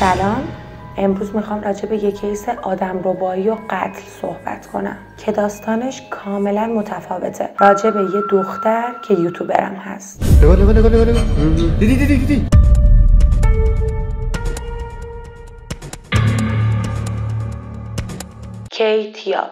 سلام، امروز میخوام راجع به یک کیس آدمربایی و قتل صحبت کنم که داستانش کاملا متفاوته. راجع به یه دختر که یوتیوبرم هست. دیدی کیتیاب.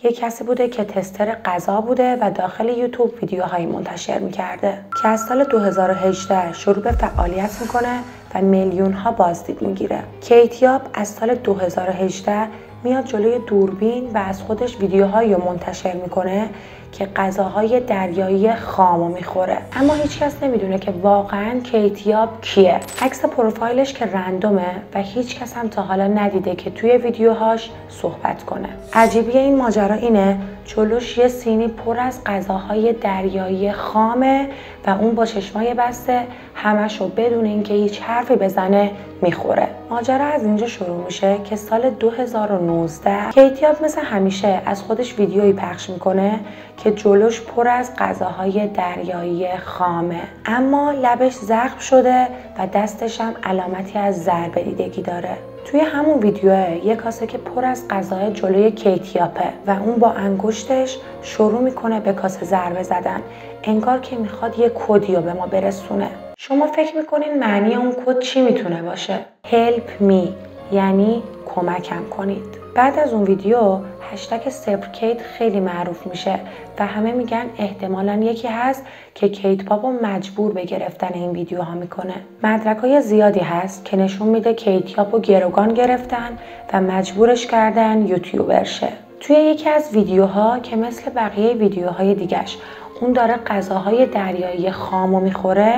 یه کسی بوده که تستر غذا بوده و داخل یوتیوب ویدیوهایی منتشر میکرده که از سال 2018 شروع به فعالیت میکنه و میلیون ها بازدید میگیره. کیتیاب از سال 2018 میاد جلوی دوربین و از خودش ویدیوهایی رو منتشر میکنه که غذاهای دریایی خامو میخوره، اما هیچکس نمیدونه که واقعا کیتیاب کیه. عکس پروفایلش که رندومه و هیچکس هم تا حالا ندیده که توی ویدیوهاش صحبت کنه. عجیبی این ماجرا اینه جلوش یه سینی پر از غذاهای دریایی خامه و اون با چشمای بسته همشو بدون اینکه هیچ حرفی بزنه میخوره. ماجرا از اینجا شروع میشه که سال 2019 کیتیاب مثل همیشه از خودش ویدیویی پخش میکنه که جلوش پر از غذاهای دریایی خامه، اما لبش زخم شده و دستش هم علامتی از ضربه دیدگی داره. توی همون ویدیوه یه کاسه که پر از غذا جلوی کیتیاپه و اون با انگشتش شروع میکنه به کاسه ضربه زدن، انگار که میخواد یه کدی رو به ما برسونه. شما فکر میکنین معنی اون کد چی میتونه باشه؟ Help me، یعنی کمکم کنید. بعد از اون ویدیو هشتگ صفرکیت خیلی معروف میشه و همه میگن احتمالاً یکی هست که کیتیاب رو مجبور به گرفتن این ویدیوها میکنه. مدرکای زیادی هست که نشون میده کیتیاب رو گروگان گرفتن و مجبورش کردن یوتیوبر شه. توی یکی از ویدیوها که مثل بقیه ویدیوهای دیگش اون داره غذاهای دریایی خامو میخوره،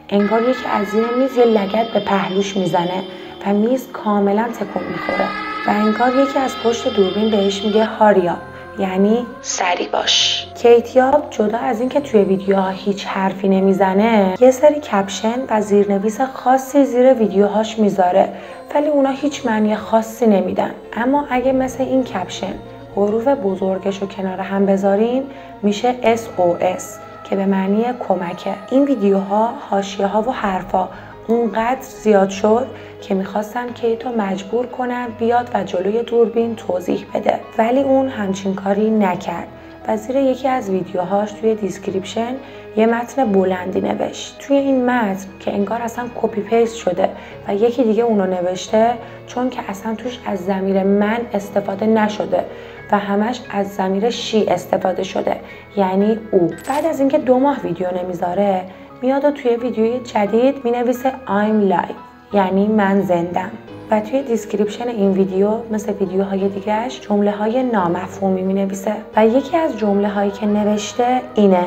انگار یکی از زیر میز یه لگد به پهلوش میزنه و میز کاملا تکون میخوره و انگار یکی از پشت دوربین بهش میگه هاریا، یعنی سری باش. کیتیاب جدا از اینکه توی ویدیوها هیچ حرفی نمیزنه، یه سری کپشن و زیرنویس خاصی زیر ویدیوهاش میذاره، ولی اونا هیچ معنی خاصی نمیدن. اما اگه مثل این کپشن حروف بزرگش رو کنار هم بذارین میشه SOS که به معنی کمکه. این ویدیوها، حاشیه‌ها و حرفا اونقدر زیاد شد که میخواستن کیتو مجبور کنن بیاد و جلوی دوربین توضیح بده، ولی اون همچین کاری نکرد و زیر یکی از ویدیوهاش توی دیسکریپشن یه متن بلندی نوشت. توی این متن که انگار اصلا کپی پیست شده و یکی دیگه اونو نوشته، چون که اصلا توش از ضمیر من استفاده نشده و همش از ضمیر شی استفاده شده، یعنی او. بعد از اینکه 2 ماه ویدیو نمیذاره، میاد و توی ویدیوی جدید مینویسه I'm live، یعنی من زندم. و توی دیسکریپشن این ویدیو مثل ویدیوهای دیگهش جمله های نامفهومی مینویسه و یکی از جمله هایی که نوشته اینه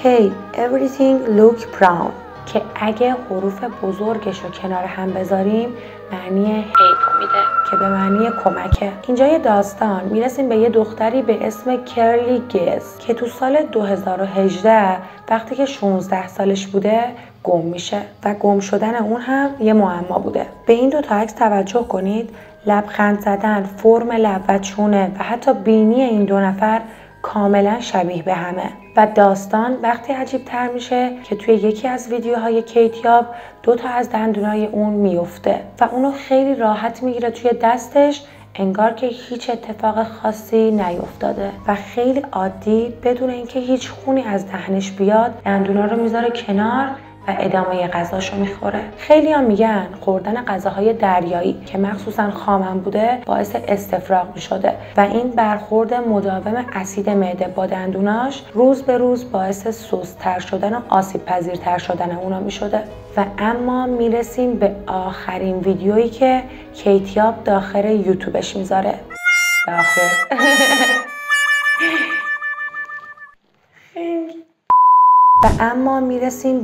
Hey everything look brown، که اگه حروف بزرگش رو کنار هم بذاریم معنی هیپو میده که به معنی کمکه. اینجا یه داستان میرسیم به یه دختری به اسم کرلی گز که تو سال 2018 وقتی که 16 سالش بوده گم میشه و گم شدن اون هم یه معما بوده. به این 2 تا عکس توجه کنید، لبخند زدن، فرم لب و چونه و حتی بینی این 2 نفر کاملا شبیه به همه. و داستان وقتی عجیب تر میشه که توی یکی از ویدیوهای کیتیاب 2 تا از دندونای اون میفته و اونو خیلی راحت میگیره توی دستش، انگار که هیچ اتفاق خاصی نیفتاده و خیلی عادی بدون اینکه هیچ خونی از دهنش بیاد دندونا رو میذاره کنار و ادامه غذاشو میخوره. خیلی هم میگن خوردن غذاهای دریایی که مخصوصا خامم بوده باعث استفراغ میشده و این برخورد مداوم اسید معده با دندوناش روز به روز باعث سست‌تر شدن و آسیب پذیرتر شدن اونا میشده. و اما میرسیم به آخرین ویدیویی که کیتیاب داخل یوتیوبش میذاره.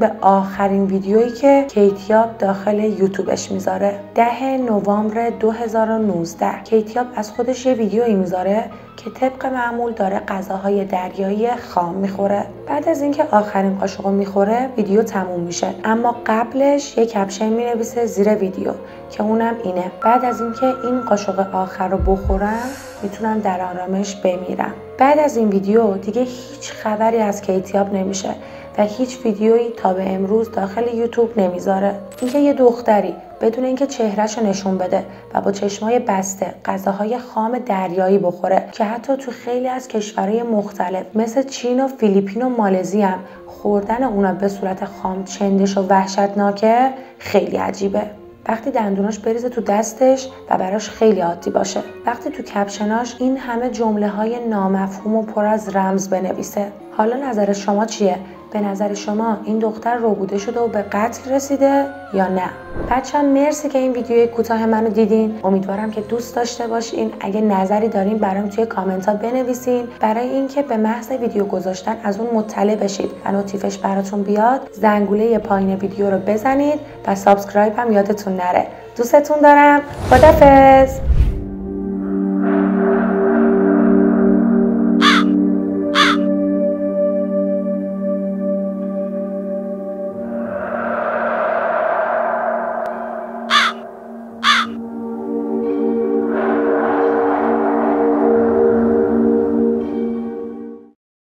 به آخرین ویدیویی که کیتیاب داخل یوتیوبش میذاره. 10 نوامبر 2019 کیتیاب از خودش یه ویدیویی میذاره که طبق معمول داره غذاهای دریایی خام میخوره. بعد از اینکه آخرین قاشقو میخوره ویدیو تموم میشه، اما قبلش یه کپشن مینویسه زیر ویدیو که اونم اینه: بعد از اینکه این قاشق آخر رو بخورم میتونم در آرامش بمیرم. بعد از این ویدیو دیگه هیچ خبری از کیتیاب نمیشه و هیچ ویدیویی تا به امروز داخل یوتیوب نمیذاره. اینکه یه دختری بدون اینکه چهرهشو نشون بده و با چشمای بسته غذاهای خام دریایی بخوره که حتی تو خیلی از کشورهای مختلف مثل چین و فیلیپین و مالزی هم خوردن اونا به صورت خام چندش و وحشتناکه، خیلی عجیبه. وقتی دندوناش بریزه تو دستش و براش خیلی عادی باشه. وقتی تو کپشناش این همه جمله های نامفهوم و پر از رمز بنویسه. حالا نظر شما چیه؟ به نظر شما این دختر روبوده شده و به قتل رسیده یا نه؟ بچه‌ها مرسی که این ویدیوی کوتاه منو دیدین. امیدوارم که دوست داشته باشین. اگه نظری دارین برام توی کامنت ها بنویسین. برای اینکه به محض ویدیو گذاشتن از اون مطلع بشید و نوتیفش براتون بیاد، زنگوله پایین ویدیو رو بزنید و سابسکرایب هم یادتون نره. دوستتون دارم. خدافظ.